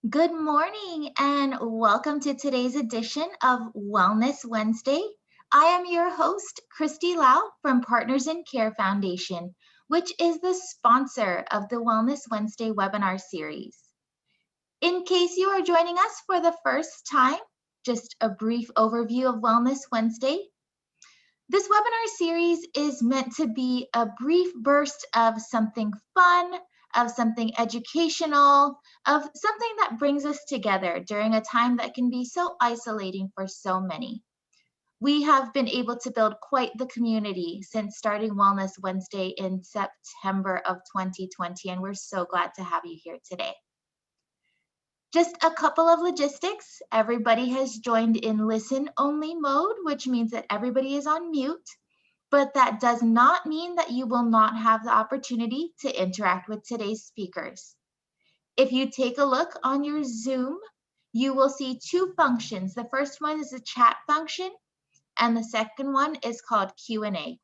Good morning and welcome to today's edition of Wellness Wednesday. I am your host, Christy Lau from Partners in Care Foundation, which is the sponsor of the Wellness Wednesday webinar series. In case you are joining us for the first time, just a brief overview of Wellness Wednesday. This webinar series is meant to be a brief burst of something fun, of something educational, of something that brings us together during a time that can be so isolating for so many. We have been able to build quite the community since starting Wellness Wednesday in September of 2020, and we're so glad to have you here today. Just a couple of logistics. Everybody has joined in listen-only mode, which means that everybody is on mute, but that does not mean that you will not have the opportunity to interact with today's speakers. If you take a look on your Zoom, you will see two functions. The first one is the chat function, and the second one is called Q&A.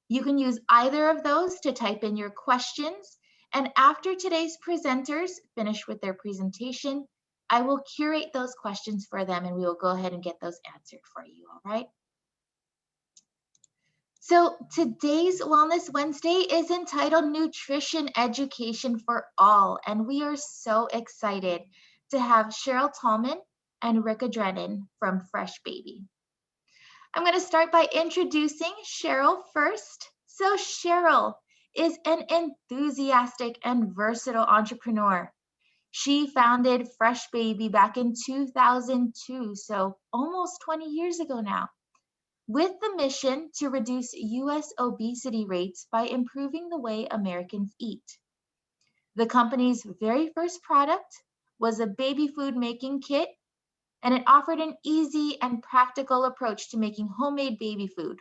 You can use either of those to type in your questions, and after today's presenters finish with their presentation, I will curate those questions for them and we will go ahead and get those answered for you, all right? So today's Wellness Wednesday is entitled Nutrition Education for All, and we are so excited to have Cheryl Tallman and Rika Drennan from Fresh Baby. I'm going to start by introducing Cheryl first. So Cheryl is an enthusiastic and versatile entrepreneur. She founded Fresh Baby back in 2002, so almost 20 years ago now, with the mission to reduce U.S. obesity rates by improving the way Americans eat. The company's very first product was a baby food making kit, and it offered an easy and practical approach to making homemade baby food.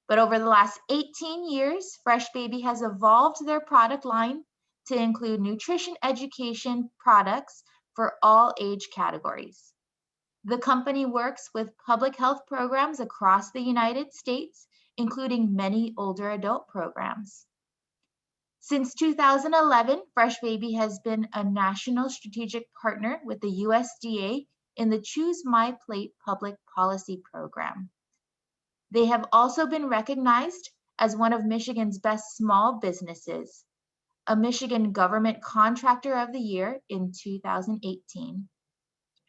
But over the last 18 years, Fresh Baby has evolved their product line to include nutrition education products for all age categories. The company works with public health programs across the United States, including many older adult programs. Since 2011, Fresh Baby has been a national strategic partner with the USDA in the Choose Myplate public policy program. They have also been recognized as one of Michigan's best small businesses, a Michigan Government Contractor of the Year in 2018.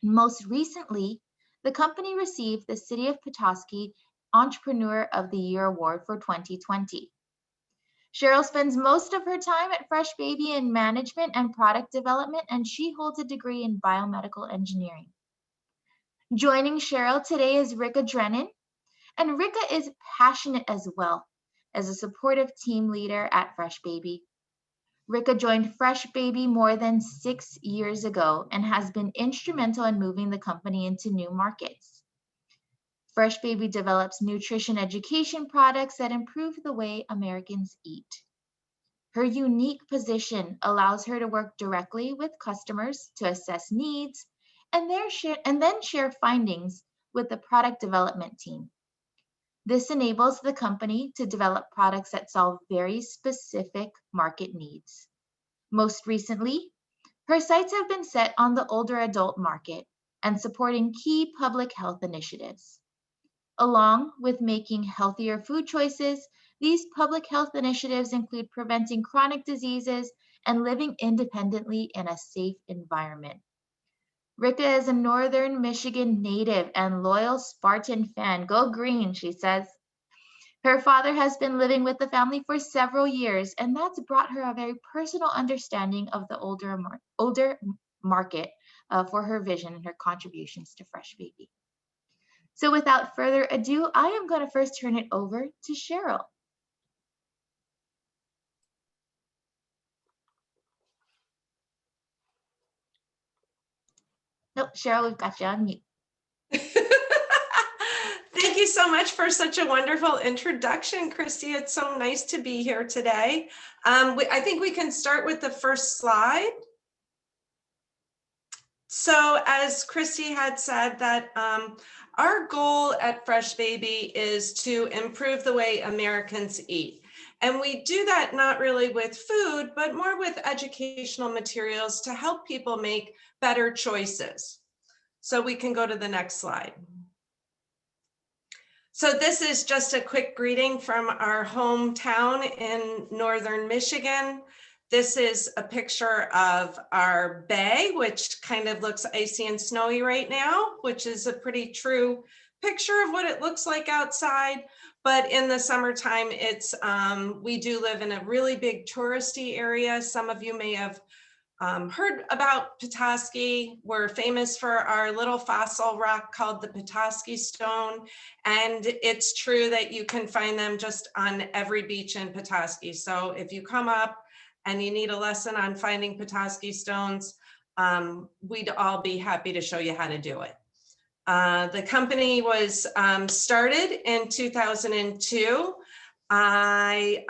Most recently, the company received the City of Petoskey Entrepreneur of the Year Award for 2020. Cheryl spends most of her time at Fresh Baby in management and product development, and she holds a degree in biomedical engineering. Joining Cheryl today is Rika Drennan, and Rika is passionate as well as a supportive team leader at Fresh Baby. Rika joined Fresh Baby more than 6 years ago and has been instrumental in moving the company into new markets. Fresh Baby develops nutrition education products that improve the way Americans eat. Her unique position allows her to work directly with customers to assess needs and then share findings with the product development team. This enables the company to develop products that solve very specific market needs. Most recently, her sights have been set on the older adult market and supporting key public health initiatives. Along with making healthier food choices, these public health initiatives include preventing chronic diseases and living independently in a safe environment. Rika is a Northern Michigan native and loyal Spartan fan. Go green, she says. Her father has been living with the family for several years, and that's brought her a very personal understanding of the older market for her vision and her contributions to Fresh Baby. So without further ado, I am going to first turn it over to Cheryl. Nope, Cheryl, we've got you on mute. Thank you so much for such a wonderful introduction, Christy. It's so nice to be here today. I think we can start with the first slide. So as Christy had said, that our goal at Fresh Baby is to improve the way Americans eat. And we do that not really with food, but more with educational materials to help people make better choices. So we can go to the next slide. So this is just a quick greeting from our hometown in northern Michigan. This is a picture of our bay, which kind of looks icy and snowy right now, which is a pretty true picture of what it looks like outside. But in the summertime, we do live in a really big touristy area. Some of you may have heard about Petoskey. We're famous for our little fossil rock called the Petoskey Stone. And it's true that you can find them just on every beach in Petoskey. So if you come up and you need a lesson on finding Petoskey stones, we'd all be happy to show you how to do it. The company was started in 2002. I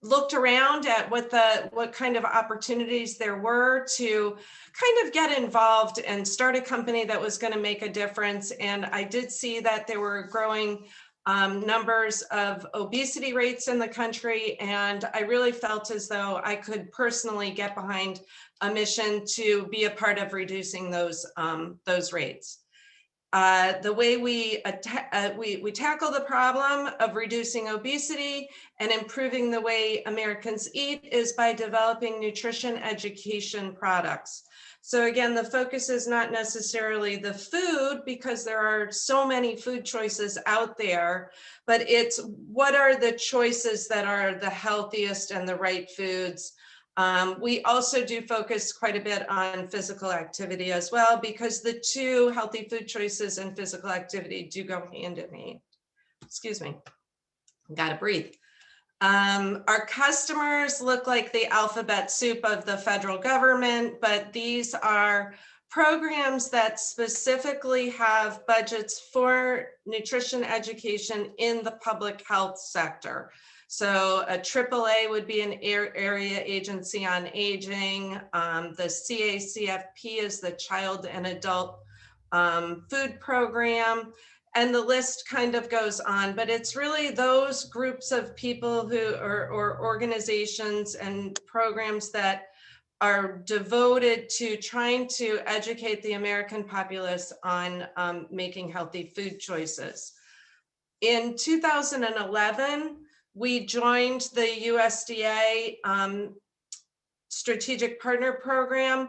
looked around at what kind of opportunities there were to kind of get involved and start a company that was going to make a difference. And I did see that there were growing numbers of obesity rates in the country. And I really felt as though I could personally get behind a mission to be a part of reducing those rates. The way we tackle the problem of reducing obesity and improving the way Americans eat is by developing nutrition education products. So again, the focus is not necessarily the food, because there are so many food choices out there, but it's what are the choices that are the healthiest and the right foods. We also do focus quite a bit on physical activity as well, because the two, healthy food choices and physical activity, do go hand in hand. Excuse me, gotta breathe. Our customers look like the alphabet soup of the federal government, but these are programs that specifically have budgets for nutrition education in the public health sector. So a AAA would be an area agency on aging. The CACFP is the child and adult food program. And the list kind of goes on, but it's really those groups of people who or organizations and programs that are devoted to trying to educate the American populace on making healthy food choices. In 2011, we joined the USDA Strategic Partner Program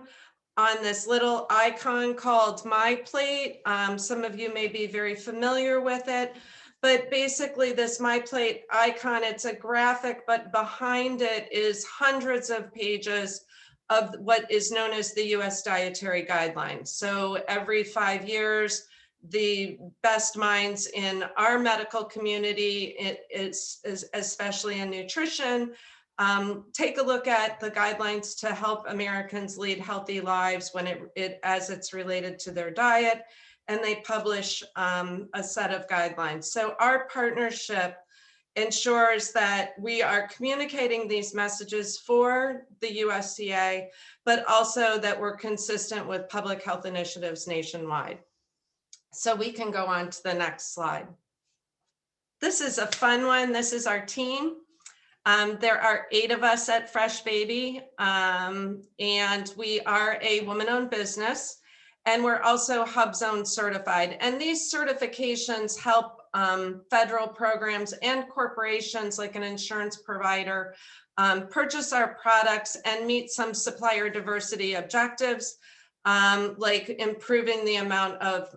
on this little icon called Myplate. Some of you may be very familiar with it, but basically this Myplate icon, it's a graphic, but behind it is hundreds of pages of what is known as the US Dietary Guideline. So every 5 years, the best minds in our medical community, especially in nutrition, take a look at the guidelines to help Americans lead healthy lives as it's related to their diet, and they publish a set of guidelines. So our partnership ensures that we are communicating these messages for the USDA, but also that we're consistent with public health initiatives nationwide. So we can go on to the next slide. This is a fun one. This is our team. There are 8 of us at Fresh Baby, and we are a woman-owned business, and we're also HubZone certified. And these certifications help federal programs and corporations like an insurance provider purchase our products and meet some supplier diversity objectives, like improving the amount of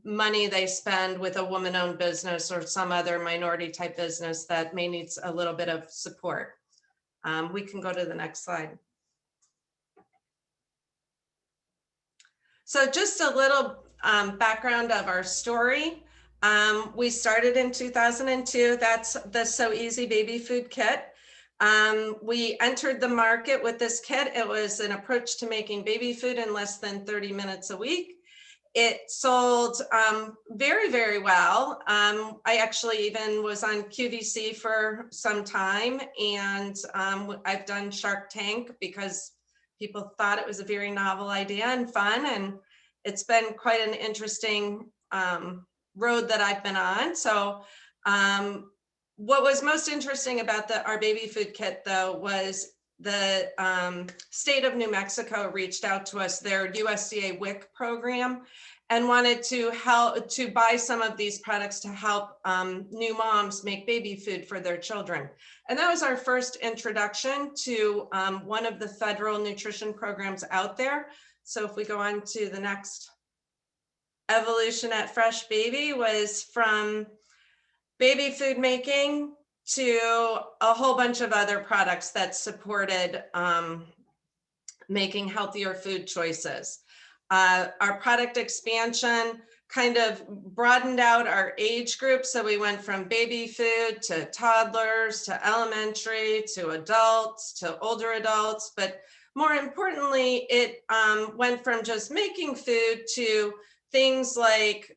money they spend with a woman-owned business or some other minority type business that may need a little bit of support. We can go to the next slide. So just a little background of our story. We started in 2002. That's the So Easy Baby Food Kit. We entered the market with this kit. It was an approach to making baby food in less than 30 minutes a week. It sold very, very well. I actually even was on QVC for some time, and I've done Shark Tank because people thought it was a very novel idea and fun, and it's been quite an interesting road that I've been on. So What was most interesting about our baby food kit, though, was the state of New Mexico reached out to us, their USDA WIC program, and wanted to help to buy some of these products to help new moms make baby food for their children. And that was our first introduction to one of the federal nutrition programs out there. So if we go on to the next evolution at Fresh Baby, was from baby food making to a whole bunch of other products that supported making healthier food choices. Our product expansion kind of broadened out our age group. So we went from baby food to toddlers, to elementary, to adults, to older adults. But more importantly, it went from just making food to things like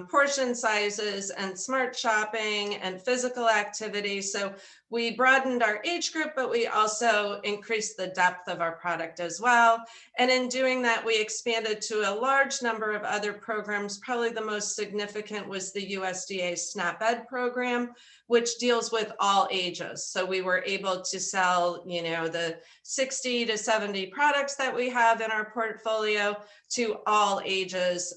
portion sizes and smart shopping and physical activity. So we broadened our age group, but we also increased the depth of our product as well. And in doing that, we expanded to a large number of other programs. Probably the most significant was the USDA SNAP Ed program, which deals with all ages. So we were able to sell, you know, the 60 to 70 products that we have in our portfolio to all ages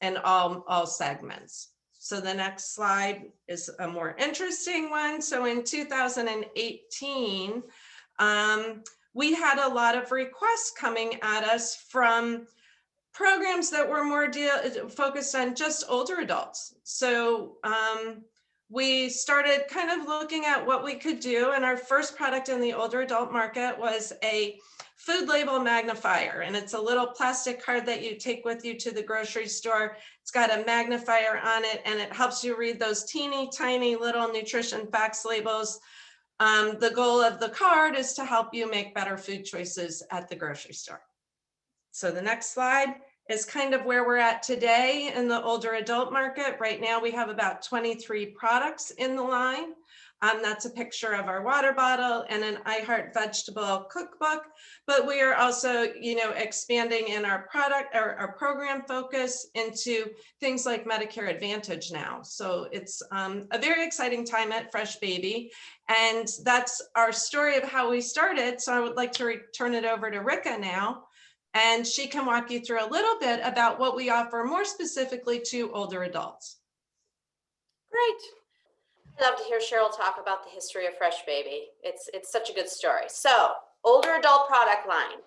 and all segments. So the next slide is a more interesting one. So in 2018, we had a lot of requests coming at us from programs that were more focused on just older adults. So we started kind of looking at what we could do. And our first product in the older adult market was a food label magnifier. And it's a little plastic card that you take with you to the grocery store. It's got a magnifier on it, and it helps you read those teeny tiny little nutrition facts labels. The goal of the card is to help you make better food choices at the grocery store. So the next slide is kind of where we're at today in the older adult market. Right now we have about 23 products in the line. That's a picture of our water bottle and an I Heart Vegetable cookbook, but we are also, you know, expanding in our product or our program focus into things like Medicare Advantage now. So it's a very exciting time at Fresh Baby, and that's our story of how we started. So I would like to turn it over to Rika now, and she can walk you through a little bit about what we offer more specifically to older adults. Great. I love to hear Cheryl talk about the history of Fresh Baby. It's such a good story. So, older adult product line.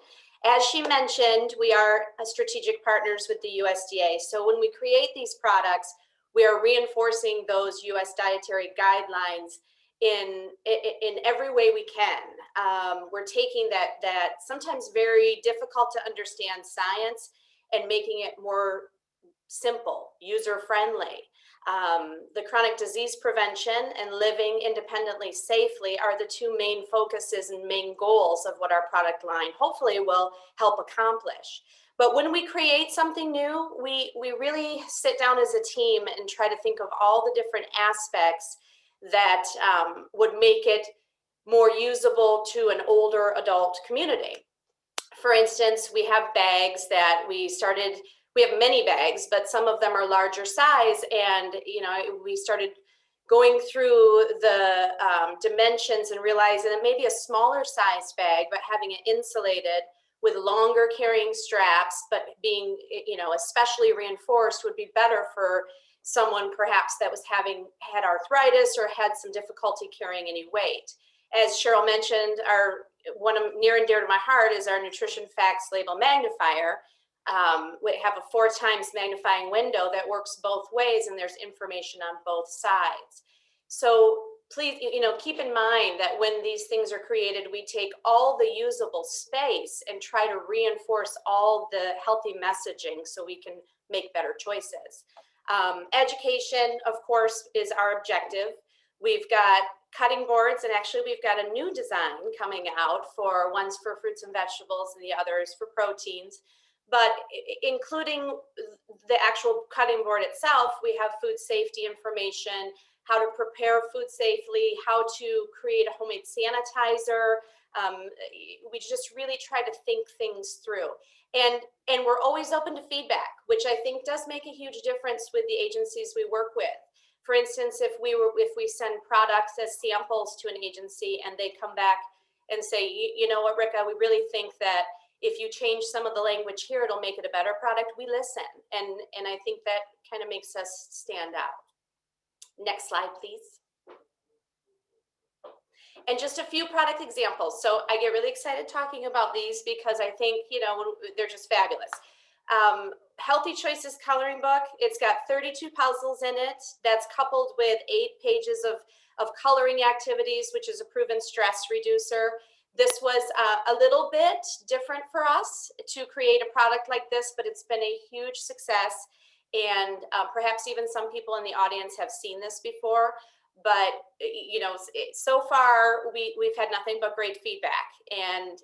As she mentioned, we are strategic partners with the USDA. So when we create these products, we are reinforcing those US dietary guidelines in every way we can. We're taking that sometimes very difficult to understand science and making it more simple, user-friendly. The chronic disease prevention and living independently safely are the two main focuses and main goals of what our product line hopefully will help accomplish. But when we create something new, we really sit down as a team and try to think of all the different aspects that would make it more usable to an older adult community. For instance, we have bags that we have many bags, but some of them are larger size. And, you know, we started going through the dimensions and realizing that maybe a smaller size bag, but having it insulated with longer carrying straps, but being, you know, especially reinforced would be better for someone perhaps that had arthritis or had some difficulty carrying any weight. As Cheryl mentioned, one of near and dear to my heart is our nutrition facts label magnifier. We have a 4 times magnifying window that works both ways, and there's information on both sides. So please, you know, keep in mind that when these things are created, we take all the usable space and try to reinforce all the healthy messaging so we can make better choices. Education, of course, is our objective. We've got cutting boards, and actually we've got a new design coming out for ones for fruits and vegetables and the others for proteins. But including the actual cutting board itself, we have food safety information, how to prepare food safely, how to create a homemade sanitizer. We just really try to think things through. And we're always open to feedback, which I think does make a huge difference with the agencies we work with. For instance, if we send products as samples to an agency and they come back and say, you know what, Rika, we really think that if you change some of the language here, it'll make it a better product, we listen. And I think that kind of makes us stand out. Next slide, please. And just a few product examples. So I get really excited talking about these because I think, you know, they're just fabulous. Healthy Choices coloring book. It's got 32 puzzles in it. That's coupled with 8 pages of coloring activities, which is a proven stress reducer. This was a little bit different for us to create a product like this, but it's been a huge success. And perhaps even some people in the audience have seen this before. But you know, so far we've had nothing but great feedback, and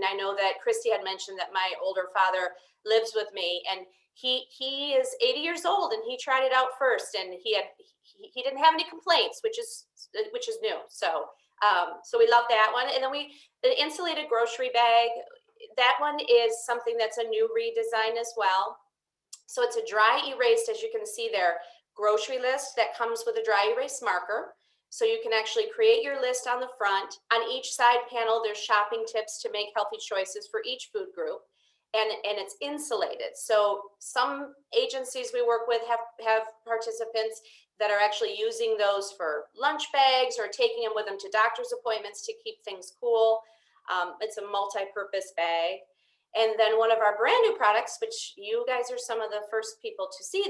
I know that Christy had mentioned that my older father lives with me, and he is 80 years old, and he tried it out first, and he didn't have any complaints, which is new. So so we love that one. And then the Insulated Grocery Bag, that one is something that's a new redesign as well. So it's a dry erased, as you can see there, grocery list that comes with a dry erase marker. So you can actually create your list on the front. On each side panel, there's shopping tips to make healthy choices for each food group. And it's insulated. So some agencies we work with have participants that are actually using those for lunch bags or taking them with them to doctor's appointments to keep things cool. It's a multi-purpose bag. And then one of our brand new products, which you guys are some of the first people to see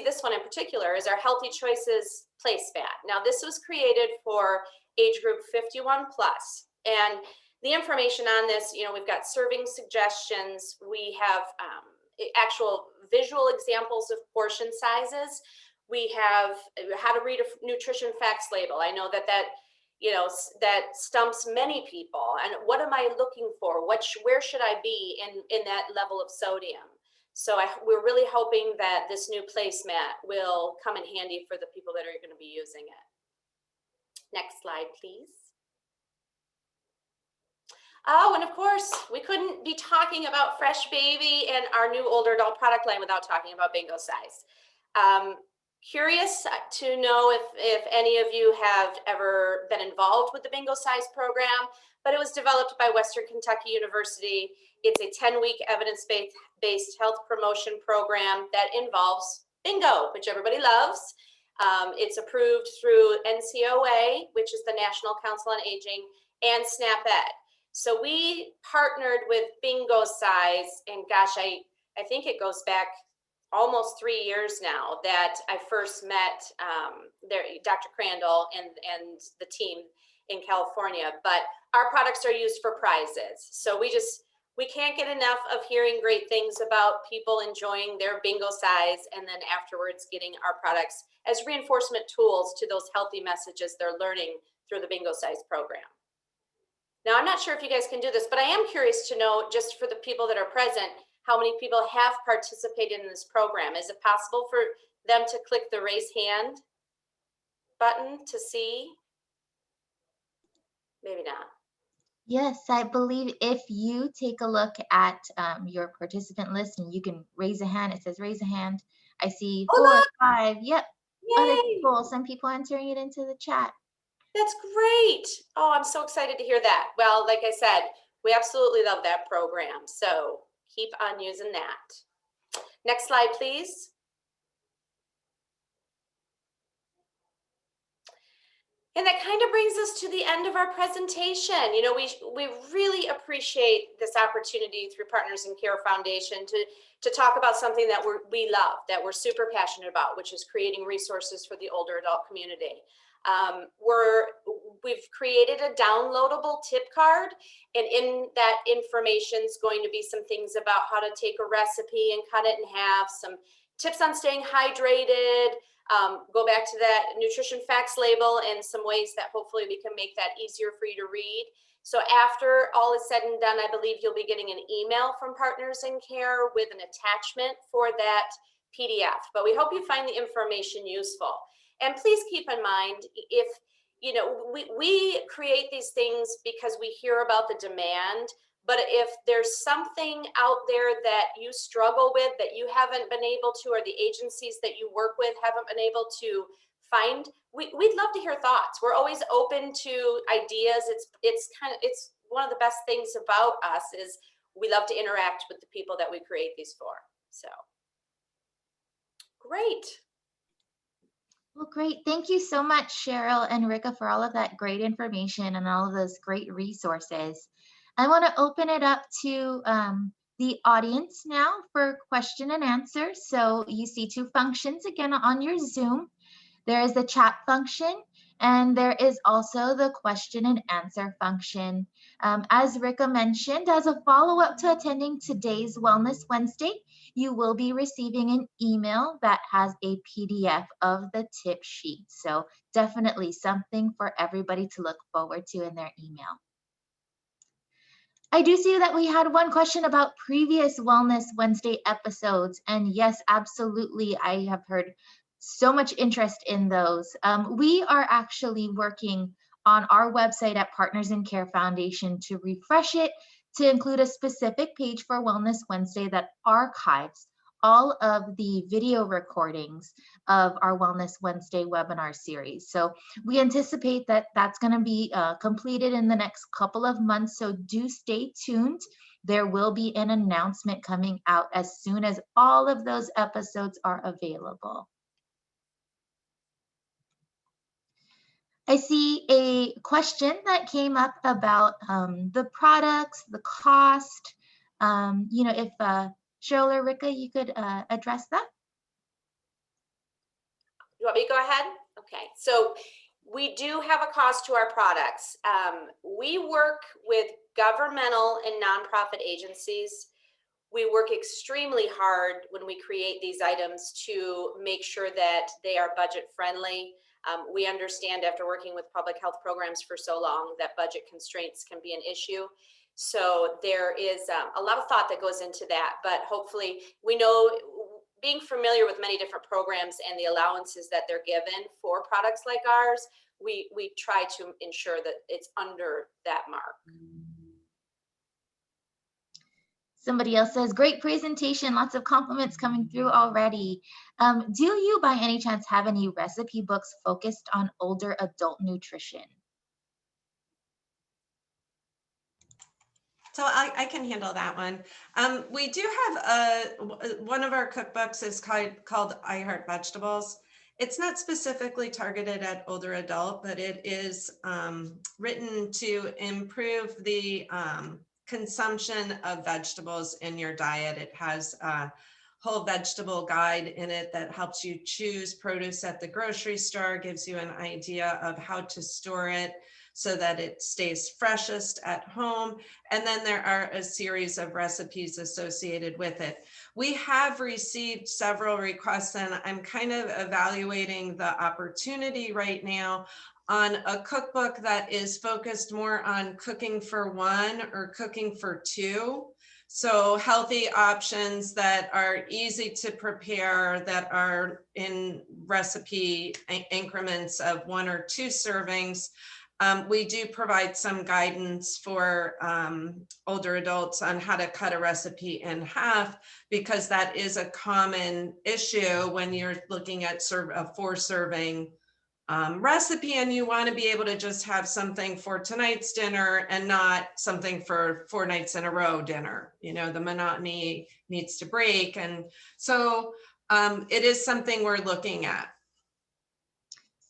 this one in particular, is our Healthy Choices placemat. Now this was created for age group 51 plus. And the information on this, you know, we've got serving suggestions. We have actual visual examples of portion sizes. We have how to read a nutrition facts label. I know that you know, that stumps many people. And what am I looking for? Where should I be in that level of sodium? So we're really hoping that this new placemat will come in handy for the people that are going to be using it. Next slide, please. Oh, and of course, we couldn't be talking about Fresh Baby and our new older adult product line without talking about bingo size. Curious to know if any of you have ever been involved with the bingo size program, but it was developed by Western Kentucky University. It's a 10-week evidence-based health promotion program that involves bingo, which everybody loves. It's approved through NCOA, which is the National Council on Aging, and SNAP-Ed. So we partnered with Bingo Size, and gosh, I think it goes back almost 3 years now that I first met Dr. Crandall and the team in California. But our products are used for prizes. So we can't get enough of hearing great things about people enjoying their bingo size and then afterwards getting our products as reinforcement tools to those healthy messages they're learning through the bingo size program. Now, I'm not sure if you guys can do this, but I am curious to know, just for the people that are present, how many people have participated in this program. Is it possible for them to click the raise hand button to see? Maybe not. Yes, I believe if you take a look at your participant list and you can raise a hand, it says raise a hand. I see 4 or 5. Yep. Yay. Other people, some people entering it into the chat. That's great. Oh, I'm so excited to hear that. Well, like I said, we absolutely love that program. So keep on using that. Next slide, please. And that kind of brings us to the end of our presentation. You know, we really appreciate this opportunity through Partners in Care Foundation to talk about something that we love, that we're super passionate about, which is creating resources for the older adult community. We've created a downloadable tip card, and in that information is going to be some things about how to take a recipe and cut it in half, some tips on staying hydrated, go back to that nutrition facts label, and some ways that hopefully we can make that easier for you to read. So after all is said and done, I believe you'll be getting an email from Partners in Care with an attachment for that PDF, but we hope you find the information useful. And please keep in mind, if you know, we create these things because we hear about the demand, But if there's something out there that you struggle with that you haven't been able to, or the agencies that you work with haven't been able to find, we'd love to hear thoughts. We're always open to ideas. It's one of the best things about us is we love to interact with the people that we create these for. So great. Well, great. Thank you so much, Cheryl and Rika, for all of that great information and all of those great resources. I want to open it up to the audience now for question and answer. So you see two functions again on your Zoom. There is the chat function, and there is also the question and answer function. As Rika mentioned, as a follow-up to attending today's Wellness Wednesday, you will be receiving an email that has a PDF of the tip sheet. So definitely something for everybody to look forward to in their email. I do see that we had one question about previous Wellness Wednesday episodes. And yes, absolutely, I have heard so much interest in those. We are actually working on our website at Partners in Care Foundation to refresh it, to include a specific page for Wellness Wednesday that archives all of the video recordings of our Wellness Wednesday webinar series. So we anticipate that that's going to be completed in the next couple of months. So do stay tuned. There will be an announcement coming out as soon as all of those episodes are available. I see a question that came up about the products, the cost. If Cheryl or Rika, you could address that. You want me to go ahead? Okay, so we do have a cost to our products. We work with governmental and nonprofit agencies. We work extremely hard when we create these items to make sure that they are budget friendly. We understand after working with public health programs for so long that budget constraints can be an issue. So there is a lot of thought that goes into that, but hopefully we know, being familiar with many different programs and the allowances that they're given for products like ours, we try to ensure that it's under that mark. Somebody else says, great presentation, lots of compliments coming through already. Do you by any chance have any recipe books focused on older adult nutrition? So I can handle that one. We do have one of our cookbooks is called I Heart Vegetables. It's not specifically targeted at older adult, but it is written to improve the consumption of vegetables in your diet. It has a whole vegetable guide in it that helps you choose produce at the grocery store, gives you an idea of how to store it so that it stays freshest at home. And then there are a series of recipes associated with it. We have received several requests, and I'm kind of evaluating the opportunity right now on a cookbook that is focused more on cooking for one or cooking for two. So healthy options that are easy to prepare, that are in recipe increments of 1 or 2 servings. We do provide some guidance for older adults on how to cut a recipe in half, because that is a common issue when you're looking at a 4-serving recipe and you want to be able to just have something for tonight's dinner and not something for 4 nights in a row dinner. You know, the monotony needs to break. And so it is something we're looking at.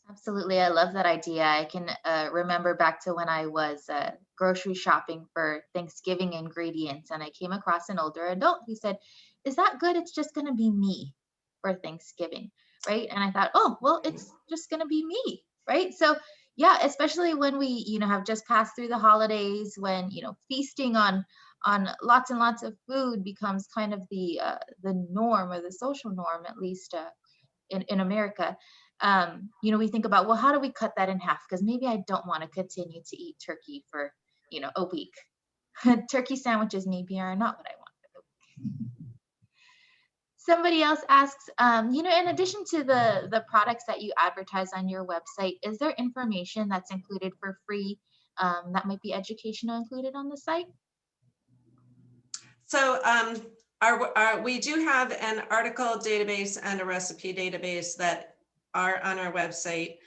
Absolutely. I love that idea. I can remember back to when I was grocery shopping for Thanksgiving ingredients, and I came across an older adult who said, is that good? It's just going to be me for Thanksgiving, right? And I thought, oh, well, it's just going to be me, right? So yeah, especially when we, have just passed through the holidays, when, feasting on lots and lots of food becomes kind of the norm, or the social norm, at least in America. We think about, well, how do we cut that in half? Because maybe I don't want to continue to eat turkey for, a week. Turkey sandwiches maybe are not what I want for the week. Somebody else asks, in addition to the products that you advertise on your website, is there information that's included for free that might be educational included on the site? So we do have an article database and a recipe database that are on our website.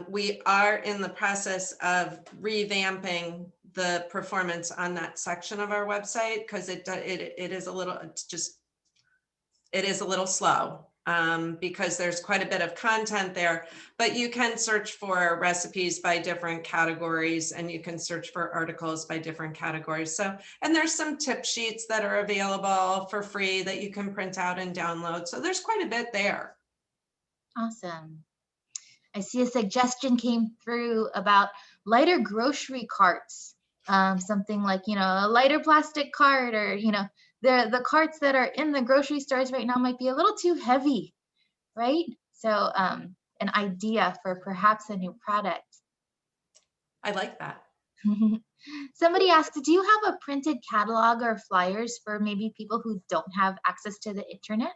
We are in the process of revamping the performance on that section of our website because it is a little, it is a little slow because there's quite a bit of content there, but you can search for recipes by different categories and you can search for articles by different categories. So, and there's some tip sheets that are available for free that you can print out and download. So there's quite a bit there. Awesome. I see a suggestion came through about lighter grocery carts. Something like, a lighter plastic cart, or, the carts that are in the grocery stores right now might be a little too heavy, right? So an idea for perhaps a new product. I like that. Somebody asked, do you have a printed catalog or flyers for maybe people who don't have access to the internet?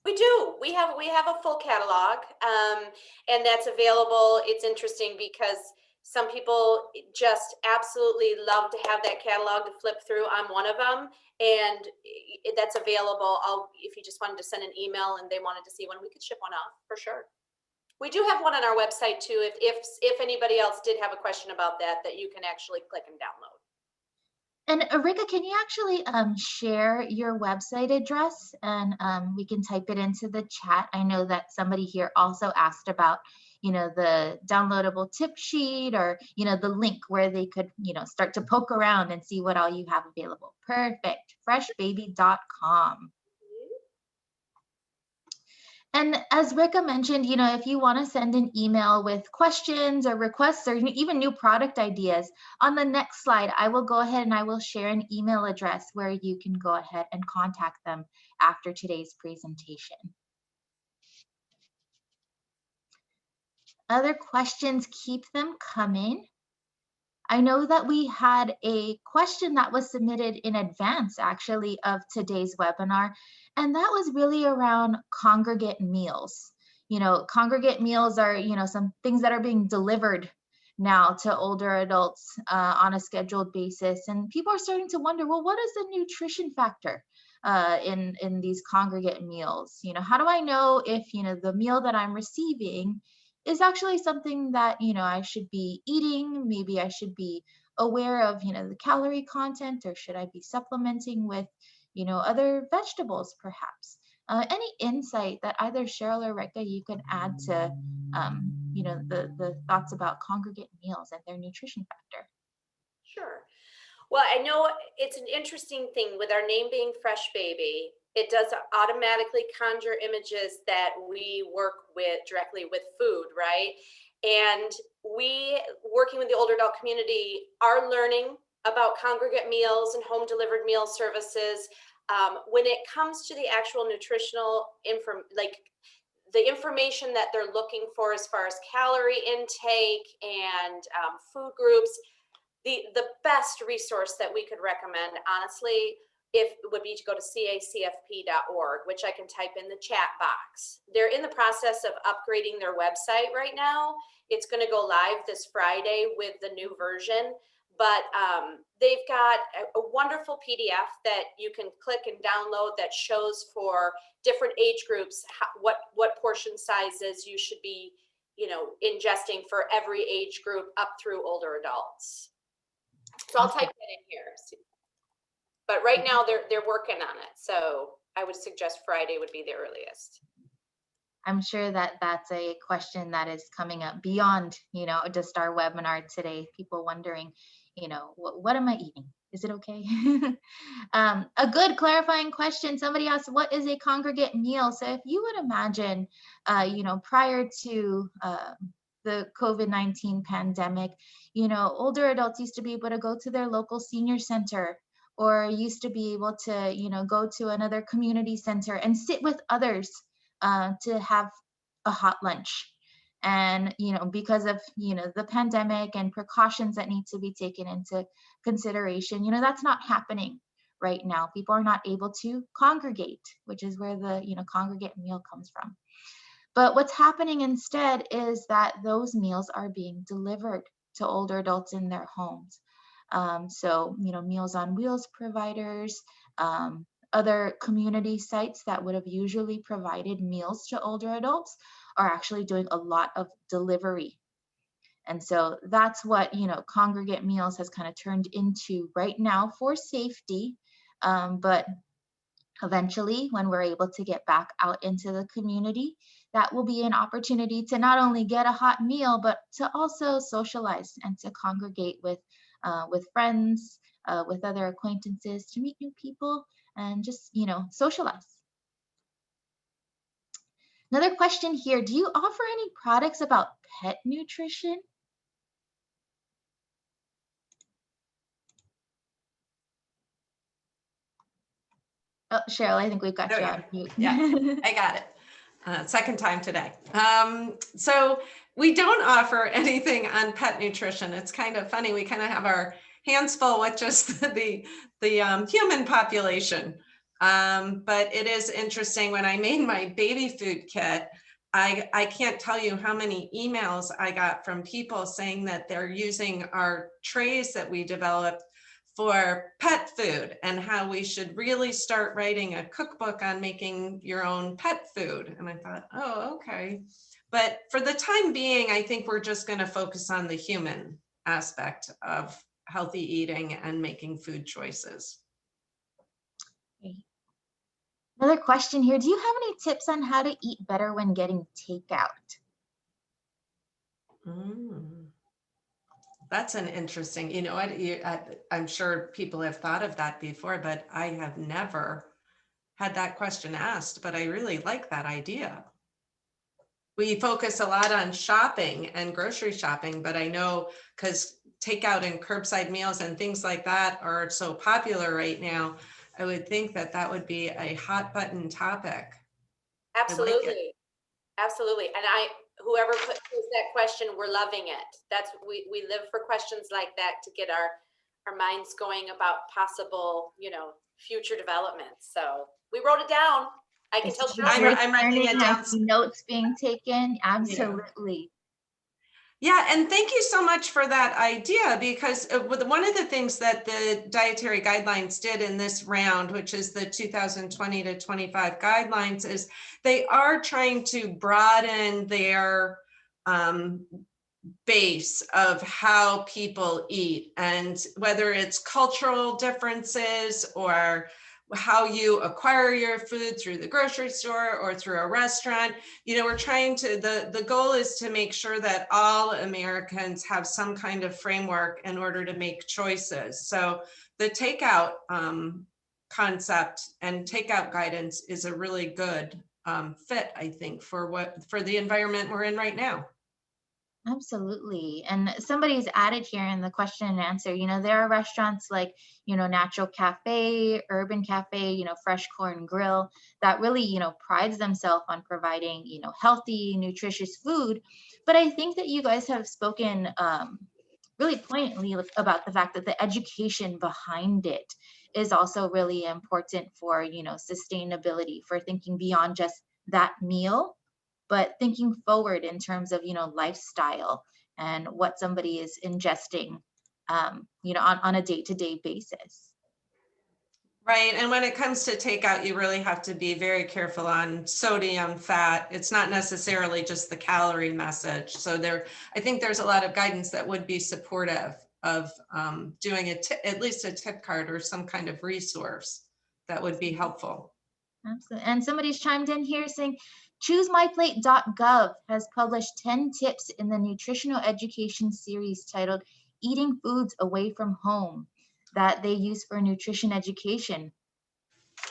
We do. We have a full catalog, and that's available. It's interesting because some people just absolutely love to have that catalog to flip through. I'm one of them, and that's available. If you just wanted to send an email and they wanted to see one, we could ship one off for sure. We do have one on our website too. If anybody else did have a question about that you can actually click and download. And Rika, can you actually share your website address, and we can type it into the chat? I know that somebody here also asked about, the downloadable tip sheet, or, the link where they could, start to poke around and see what all you have available. Perfect. Freshbaby.com. And as Rika mentioned, if you want to send an email with questions or requests or even new product ideas, on the next slide, I will go ahead and I will share an email address where you can go ahead and contact them after today's presentation. Other questions, keep them coming. I know that we had a question that was submitted in advance, actually, of today's webinar, and that was really around congregate meals. Congregate meals are, some things that are being delivered now to older adults on a scheduled basis, and people are starting to wonder, well, what is the nutrition factor in these congregate meals? How do I know if, the meal that I'm receiving is actually something that, I should be eating? Maybe I should be aware of, the calorie content, or should I be supplementing with, other vegetables perhaps? Any insight that either Cheryl or Rika you could add to, the thoughts about congregate meals and their nutrition factor? Sure. Well, I know it's an interesting thing with our name being Fresh Baby. It does automatically conjure images that we work with directly with food, right? And we, working with the older adult community, are learning about congregate meals and home delivered meal services. When it comes to the actual nutritional the information that they're looking for as far as calorie intake and food groups, the best resource that we could recommend, honestly, would be to go to cacfp.org, which I can type in the chat box. They're in the process of upgrading their website right now. It's going to go live this Friday with the new version, but they've got a wonderful PDF that you can click and download that shows for different age groups what portion sizes you should be, ingesting for every age group up through older adults. So I'll type that in here. But right now they're working on it. So I would suggest Friday would be the earliest. I'm sure that that's a question that is coming up beyond, just our webinar today. People wondering, what am I eating? Is it okay? A good clarifying question. Somebody asked, what is a congregate meal? So if you would imagine, prior to the COVID-19 pandemic, older adults used to be able to go to their local senior center, or used to be able to, go to another community center and sit with others to have a hot lunch. And, because of, the pandemic and precautions that need to be taken into consideration, that's not happening right now. People are not able to congregate, which is where the, congregate meal comes from. But what's happening instead is that those meals are being delivered to older adults in their homes. So, Meals on Wheels providers, other community sites that would have usually provided meals to older adults are actually doing a lot of delivery. And so that's what, Congregate Meals has kind of turned into right now for safety. But eventually, when we're able to get back out into the community, that will be an opportunity to not only get a hot meal, but to also socialize and to congregate with friends, with other acquaintances, to meet new people and just, socialize. Another question here, do you offer any products about pet nutrition? Oh, Cheryl, I think we've got Oh, you yeah. on mute. Yeah, I got it. Second time today. So we don't offer anything on pet nutrition. It's kind of funny. We kind of have our hands full with just the human population. But it is interesting, when I made my baby food kit, I can't tell you how many emails I got from people saying that they're using our trays that we developed for pet food, and how we should really start writing a cookbook on making your own pet food. And I thought, oh, okay. But for the time being, I think we're just going to focus on the human aspect of healthy eating and making food choices. Great. Another question here, do you have any tips on how to eat better when getting takeout? That's an interesting, what, I'm sure people have thought of that before, but I have never had that question asked, but I really like that idea. We focus a lot on shopping and grocery shopping, but I know, because takeout and curbside meals and things like that are so popular right now, I would think that that would be a hot button topic. Absolutely. Absolutely. And whoever posed that question, we're loving it. That's, we live for questions like that to get our minds going about possible, future developments. So we wrote it down. I can tell Cheryl. I'm writing it down. I see notes being taken. Absolutely. Yeah, and thank you so much for that idea, because one of the things that the Dietary Guidelines did in this round, which is the 2020 to 25 guidelines, is they are trying to broaden their base of how people eat, and whether it's cultural differences or how you acquire your food through the grocery store or through a restaurant. We're trying to, the goal is to make sure that all Americans have some kind of framework in order to make choices. So the takeout concept and takeout guidance is a really good fit, I think, for the environment we're in right now. Absolutely. And somebody's added here in the question and answer, there are restaurants like, Natural Cafe, Urban Cafe, Fresh Corn Grill that really, prides themselves on providing, healthy, nutritious food. But I think that you guys have spoken really poignantly about the fact that the education behind it is also really important for, sustainability, for thinking beyond just that meal, but thinking forward in terms of, lifestyle and what somebody is ingesting, on a day-to-day basis. Right. And when it comes to takeout, you really have to be very careful on sodium, fat. It's not necessarily just the calorie message. So I think there's a lot of guidance that would be supportive of doing at least a tip card or some kind of resource that would be helpful. Absolutely. And somebody's chimed in here saying, ChooseMyPlate.gov has published 10 tips in the nutritional education series titled Eating Foods Away from Home that they use for nutrition education.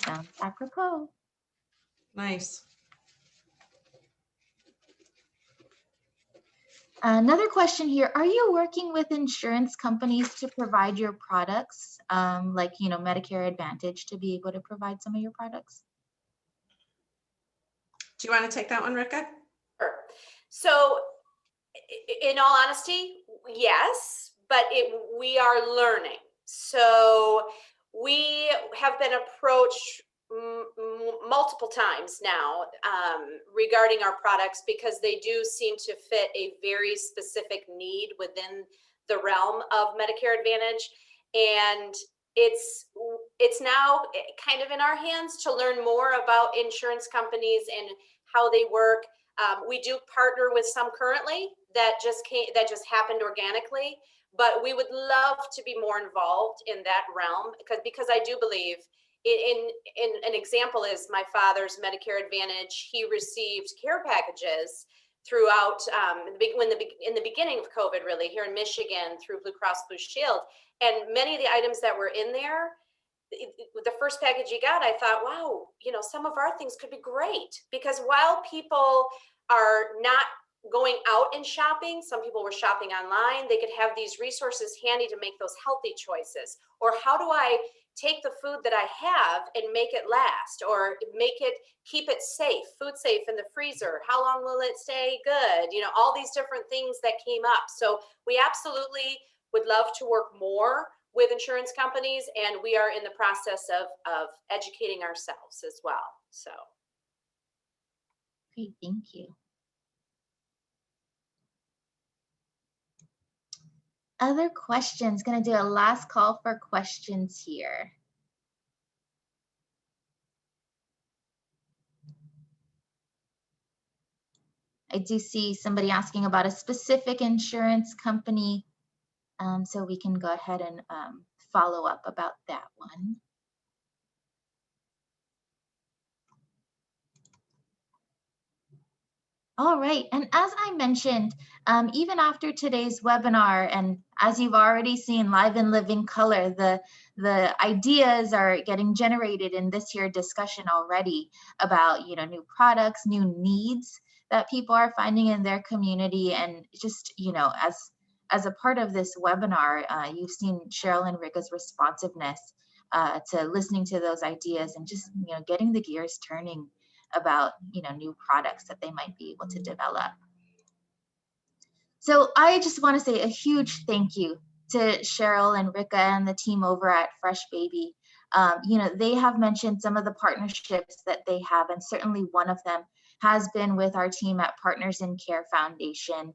Sounds apropos. Nice. Another question here, are you working with insurance companies to provide your products, like, Medicare Advantage, to be able to provide some of your products? Do you want to take that one, Rika? Sure. So in all honesty, yes, but we are learning. So we have been approached multiple times now regarding our products, because they do seem to fit a very specific need within the realm of Medicare Advantage. And it's now kind of in our hands to learn more about insurance companies and how they work. We do partner with some currently that just happened organically, but we would love to be more involved in that realm because I do believe in an example is my father's Medicare Advantage. He received care packages throughout in the beginning of COVID, really, here in Michigan through Blue Cross Blue Shield. And many of the items that were in there, the first package you got, I thought, wow, some of our things could be great. Because while people are not going out and shopping, some people were shopping online, they could have these resources handy to make those healthy choices. Or how do I take the food that I have and make it last, or keep it safe, food safe in the freezer? How long will it stay good? All these different things that came up. So we absolutely would love to work more with insurance companies, and we are in the process of educating ourselves as well. So. Great, thank you. Other questions? Going to do a last call for questions here. I do see somebody asking about a specific insurance company, so we can go ahead and follow up about that one. All right, and as I mentioned, even after today's webinar, and as you've already seen live and living color, the ideas are getting generated in this here discussion already about new products, new needs that people are finding in their community. And just as a part of this webinar, you've seen Cheryl and Rika's responsiveness to listening to those ideas and just getting the gears turning about new products that they might be able to develop. So I just want to say a huge thank you to Cheryl and Rika and the team over at Fresh Baby. They have mentioned some of the partnerships that they have, and certainly one of them has been with our team at Partners in Care Foundation.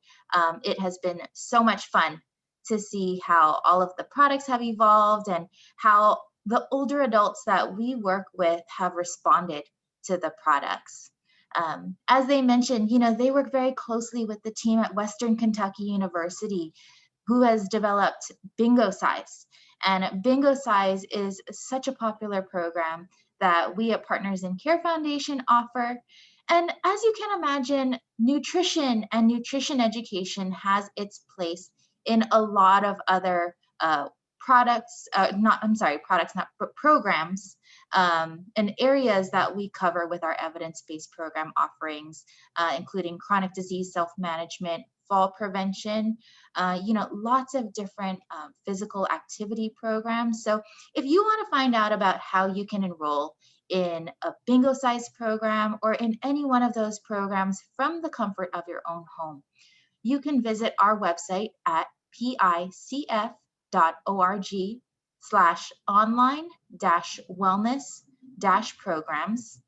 It has been so much fun to see how all of the products have evolved and how the older adults that we work with have responded to the products. As they mentioned, they work very closely with the team at Western Kentucky University, who has developed Bingo Size. And Bingo Size is such a popular program that we at Partners in Care Foundation offer. And as you can imagine, nutrition and nutrition education has its place in a lot of other programs and areas that we cover with our evidence-based program offerings, including chronic disease self-management, fall prevention, lots of different physical activity programs. So if you want to find out about how you can enroll in a Bingo Size program or in any one of those programs from the comfort of your own home, you can visit our website at picf.org/online-wellness-programs.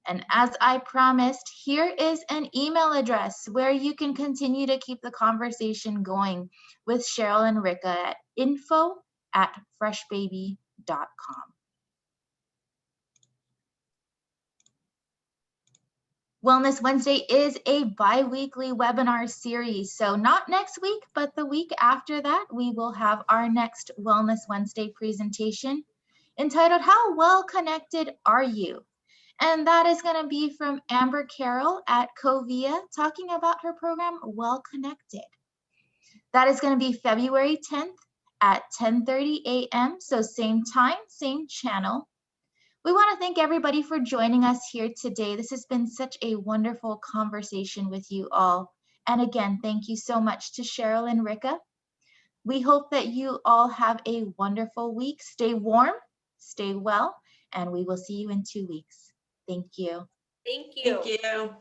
And as I promised, here is an email address where you can continue to keep the conversation going with Cheryl and Rika at info@freshbaby.com. Wellness Wednesday is a bi-weekly webinar series. So not next week, but the week after that, we will have our next Wellness Wednesday presentation entitled, How Well Connected Are You? And that is going to be from Amber Carroll at Covia, talking about her program, Well Connected. That is going to be February 10th at 10:30 a.m. So same time, same channel. We want to thank everybody for joining us here today. This has been such a wonderful conversation with you all. And again, thank you so much to Cheryl and Rika. We hope that you all have a wonderful week. Stay warm, stay well, and we will see you in 2 weeks. Thank you. Thank you. Thank you.